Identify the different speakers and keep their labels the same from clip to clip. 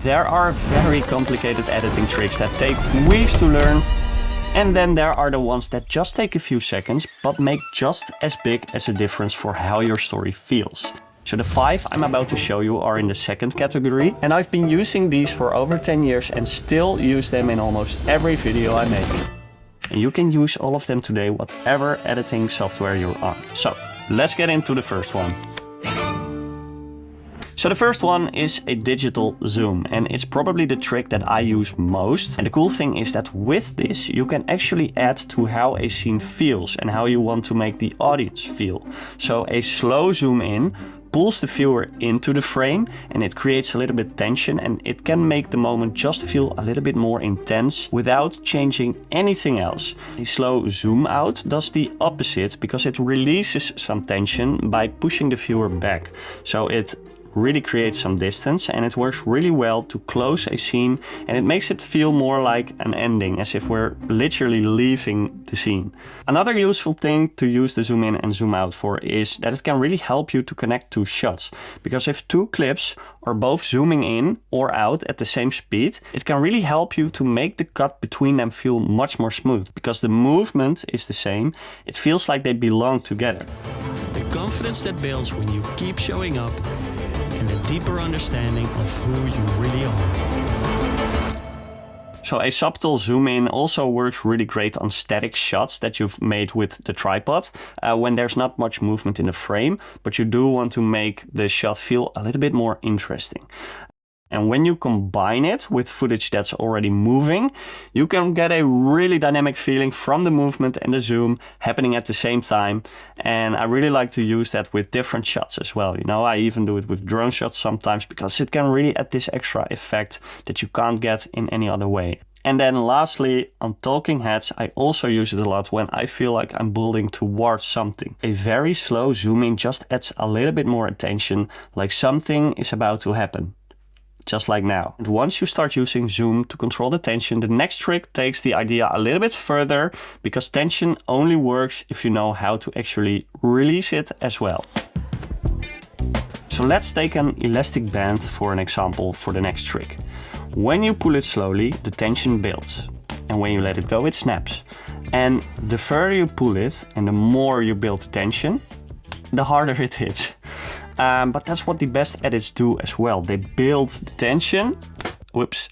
Speaker 1: There are very complicated editing tricks that take weeks to learn. And then there are the ones that just take a few seconds, but make just as big as a difference for how your story feels. So the 5 I'm about to show you are in the second category, and I've been using these for over 10 years and still use them in almost every video I make. And you can use all of them today, whatever editing software you're on. So let's get into the first one. So the first one is a digital zoom, and it's probably the trick that I use most. And the cool thing is that with this you can actually add to how a scene feels and how you want to make the audience feel. So a slow zoom in pulls the viewer into the frame and it creates a little bit tension, and it can make the moment just feel a little bit more intense without changing anything else. A slow zoom out does the opposite because it releases some tension by pushing the viewer back. So it really creates some distance, and it works really well to close a scene, and it makes it feel more like an ending, as if we're literally leaving the scene. Another useful thing to use the zoom in and zoom out for is that it can really help you to connect two shots, because if two clips are both zooming in or out at the same speed, it can really help you to make the cut between them feel much more smooth, because the movement is the same. It feels like they belong together.
Speaker 2: The confidence that builds when you keep showing up, and a deeper understanding of who you really are.
Speaker 1: So a subtle zoom in also works really great on static shots that you've made with the tripod, when there's not much movement in the frame, but you do want to make the shot feel a little bit more interesting. And when you combine it with footage that's already moving, you can get a really dynamic feeling from the movement and the zoom happening at the same time. And I really like to use that with different shots as well. You know, I even do it with drone shots sometimes because it can really add this extra effect that you can't get in any other way. And then lastly, on talking heads, I also use it a lot when I feel like I'm building towards something. A very slow zoom in just adds a little bit more attention, like something is about to happen. Just like now. And once you start using zoom to control the tension, the next trick takes the idea a little bit further, because tension only works if you know how to actually release it as well. So let's take an elastic band for an example for the next trick. When you pull it slowly, the tension builds. And when you let it go, it snaps. And the further you pull it and the more you build the tension, the harder it hits. But that's what the best edits do as well. They build the tension, whoops,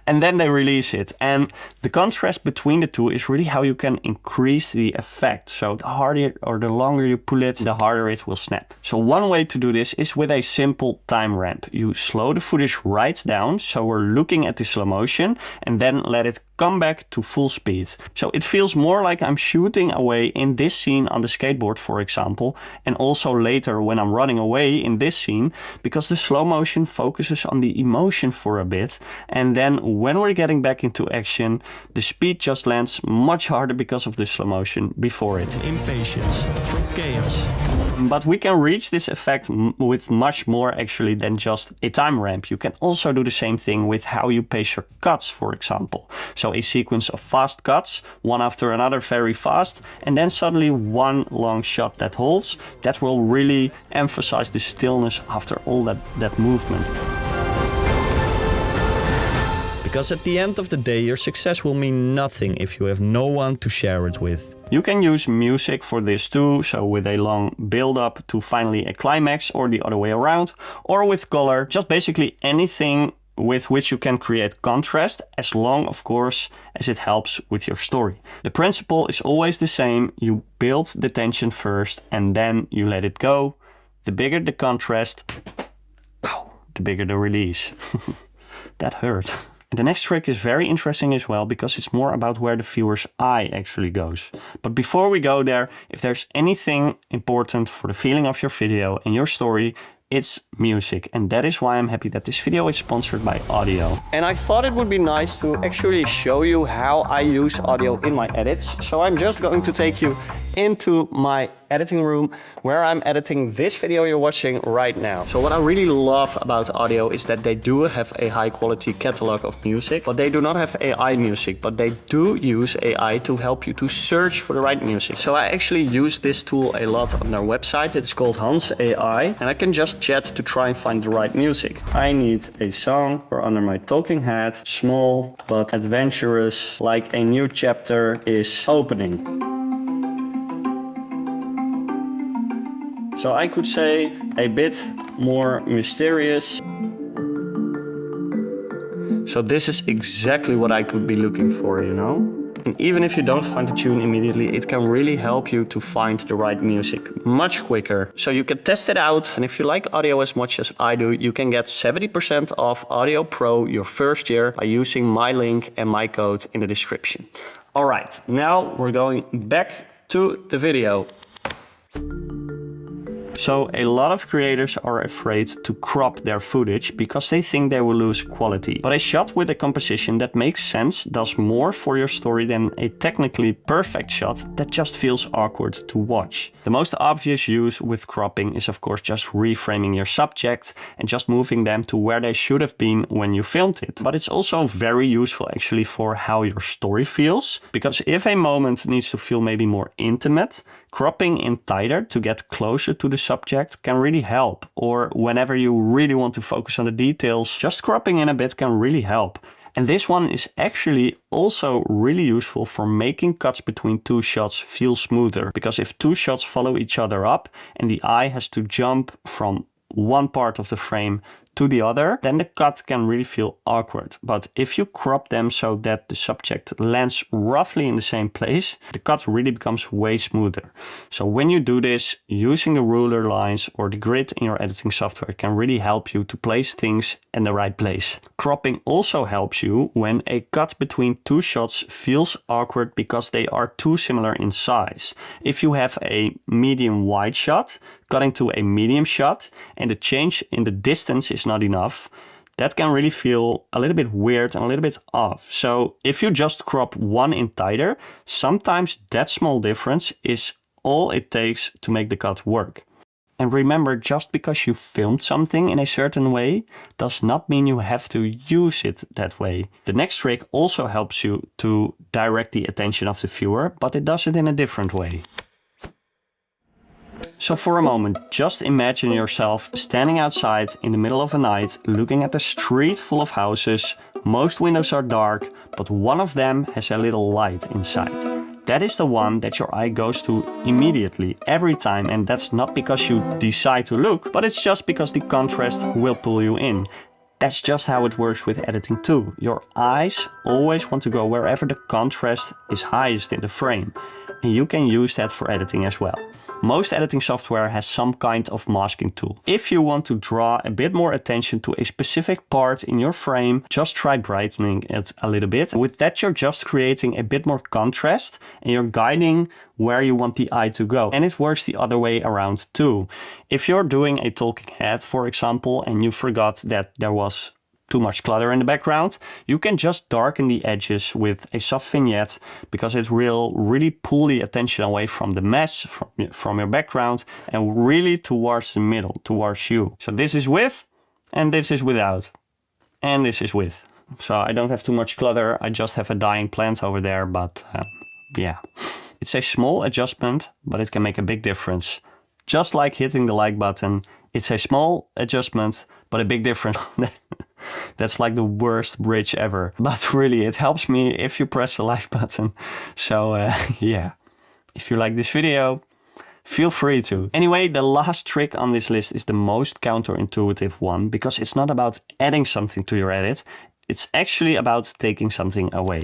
Speaker 1: and then they release it. And the contrast between the two is really how you can increase the effect. So the harder or the longer you pull it, the harder it will snap. So one way to do this is with a simple time ramp. You slow the footage right down, so we're looking at the slow motion, and then let it come back to full speed. So it feels more like I'm shooting away in this scene on the skateboard, for example, and also later when I'm running away in this scene, because the slow motion focuses on the emotion for a bit, and then when we're getting back into action, the speed just lands much harder because of the slow motion before it.
Speaker 2: Impatience from chaos.
Speaker 1: But we can reach this effect with much more actually than just a time ramp. You can also do the same thing with how you pace your cuts, for example. So a sequence of fast cuts, one after another very fast, and then suddenly one long shot that holds. That will really emphasize the stillness after all that movement.
Speaker 2: Because at the end of the day, your success will mean nothing if you have no one to share it with.
Speaker 1: You can use music for this too, so with a long build-up to finally a climax, or the other way around, or with color, just basically anything with which you can create contrast, as long, of course, as it helps with your story. The principle is always the same. You build the tension first and then you let it go. The bigger the contrast, the bigger the release. That hurt. The next trick is very interesting as well, because it's more about where the viewer's eye actually goes. But before we go there, if there's anything important for the feeling of your video and your story, it's music. And that is why I'm happy that this video is sponsored by Audio. And I thought it would be nice to actually show you how I use audio in my edits. So I'm just going to take you into my editing room where I'm editing this video you're watching right now. So what I really love about Audio is that they do have a high quality catalog of music, but they do not have AI music, but they do use AI to help you to search for the right music. So I actually use this tool a lot on their website. It's called Hans AI, and I can just chat to try and find the right music. I need a song for under my talking head, small but adventurous, like a new chapter is opening. So I could say a bit more mysterious. So this is exactly what I could be looking for, you know? And even if you don't find the tune immediately, it can really help you to find the right music much quicker. So you can test it out. And if you like Audio as much as I do, you can get 70% off Audio Pro your first year by using my link and my code in the description. All right, now we're going back to the video. So a lot of creators are afraid to crop their footage because they think they will lose quality. But a shot with a composition that makes sense does more for your story than a technically perfect shot that just feels awkward to watch. The most obvious use with cropping is of course just reframing your subject and just moving them to where they should have been when you filmed it. But it's also very useful actually for how your story feels, because if a moment needs to feel maybe more intimate, cropping in tighter to get closer to the subject can really help. Or whenever you really want to focus on the details, just cropping in a bit can really help. And this one is actually also really useful for making cuts between two shots feel smoother. Because if two shots follow each other up and the eye has to jump from one part of the frame to the other, then the cut can really feel awkward. But if you crop them so that the subject lands roughly in the same place, the cut really becomes way smoother. So when you do this, using the ruler lines or the grid in your editing software can really help you to place things in the right place. Cropping also helps you when a cut between two shots feels awkward because they are too similar in size. If you have a medium wide shot cutting to a medium shot and the change in the distance is not enough, that can really feel a little bit weird and a little bit off. So if you just crop one in tighter, sometimes that small difference is all it takes to make the cut work. And remember, just because you filmed something in a certain way does not mean you have to use it that way. The next trick also helps you to direct the attention of the viewer, but it does it in a different way. So for a moment, just imagine yourself standing outside in the middle of the night, looking at a street full of houses. Most windows are dark, but one of them has a little light inside. That is the one that your eye goes to immediately, every time, and that's not because you decide to look, but it's just because the contrast will pull you in. That's just how it works with editing too. Your eyes always want to go wherever the contrast is highest in the frame, and you can use that for editing as well. Most editing software has some kind of masking tool. If you want to draw a bit more attention to a specific part in your frame, just try brightening it a little bit. With that, you're just creating a bit more contrast and you're guiding where you want the eye to go. And it works the other way around too. If you're doing a talking head, for example, and you forgot that there was too much clutter in the background, you can just darken the edges with a soft vignette because it will really pull the attention away from the mess, from your background, and really towards the middle, towards you. So this is with, and this is without, and this is with. So I don't have too much clutter, I just have a dying plant over there, but yeah. It's a small adjustment, but it can make a big difference. Just like hitting the like button, it's a small adjustment, but a big difference. That's like the worst bridge ever. But really, it helps me if you press the like button. So yeah, if you like this video, feel free to. Anyway, the last trick on this list is the most counterintuitive one, because it's not about adding something to your edit. It's actually about taking something away.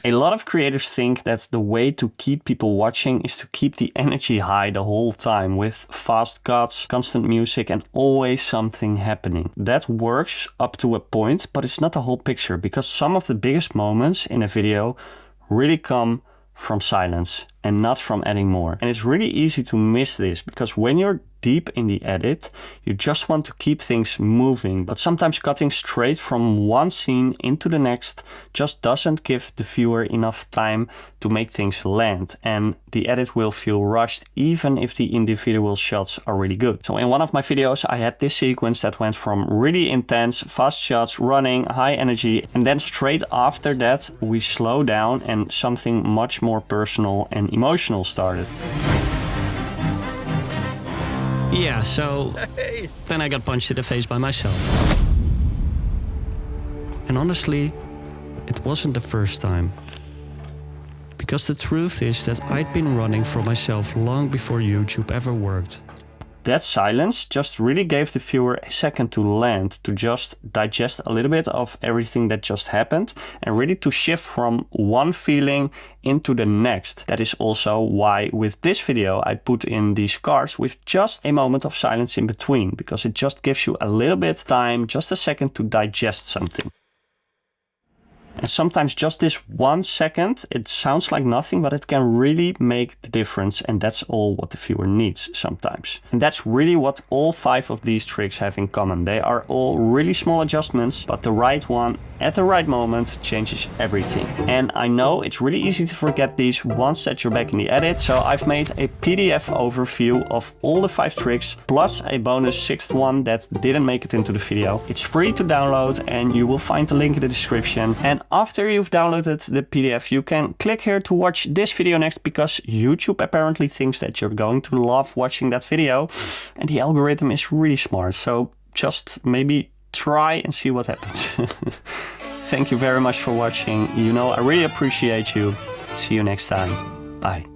Speaker 1: A lot of creators think that the way to keep people watching is to keep the energy high the whole time with fast cuts, constant music, and always something happening. That works up to a point, but it's not the whole picture, because some of the biggest moments in a video really come from silence and not from adding more. And it's really easy to miss this, because when you're deep in the edit. You just want to keep things moving, but sometimes cutting straight from one scene into the next just doesn't give the viewer enough time to make things land, and the edit will feel rushed even if the individual shots are really good. So in one of my videos I had this sequence that went from really intense, fast shots, running, high energy, and then straight after that we slow down and something much more personal and emotional started.
Speaker 2: Yeah, so then I got punched in the face by myself. And honestly, it wasn't the first time. Because the truth is that I'd been running for myself long before YouTube ever worked.
Speaker 1: That silence just really gave the viewer a second to land, to just digest a little bit of everything that just happened, and really to shift from one feeling into the next. That is also why with this video I put in these cards with just a moment of silence in between, because it just gives you a little bit time, just a second to digest something. And sometimes just this 1 second, it sounds like nothing, but it can really make the difference, and that's all what the viewer needs sometimes. And that's really what all 5 of these tricks have in common. They are all really small adjustments, but the right one at the right moment changes everything. And I know it's really easy to forget these once that you're back in the edit, so I've made a PDF overview of all the 5 tricks, plus a bonus 6th one that didn't make it into the video. It's free to download, and you will find the link in the description. And after you've downloaded the PDF, you can click here to watch this video next, because YouTube apparently thinks that you're going to love watching that video, and the algorithm is really smart, so just maybe try and see what happens. Thank you very much for watching. You know, I really appreciate you. See you next time. Bye.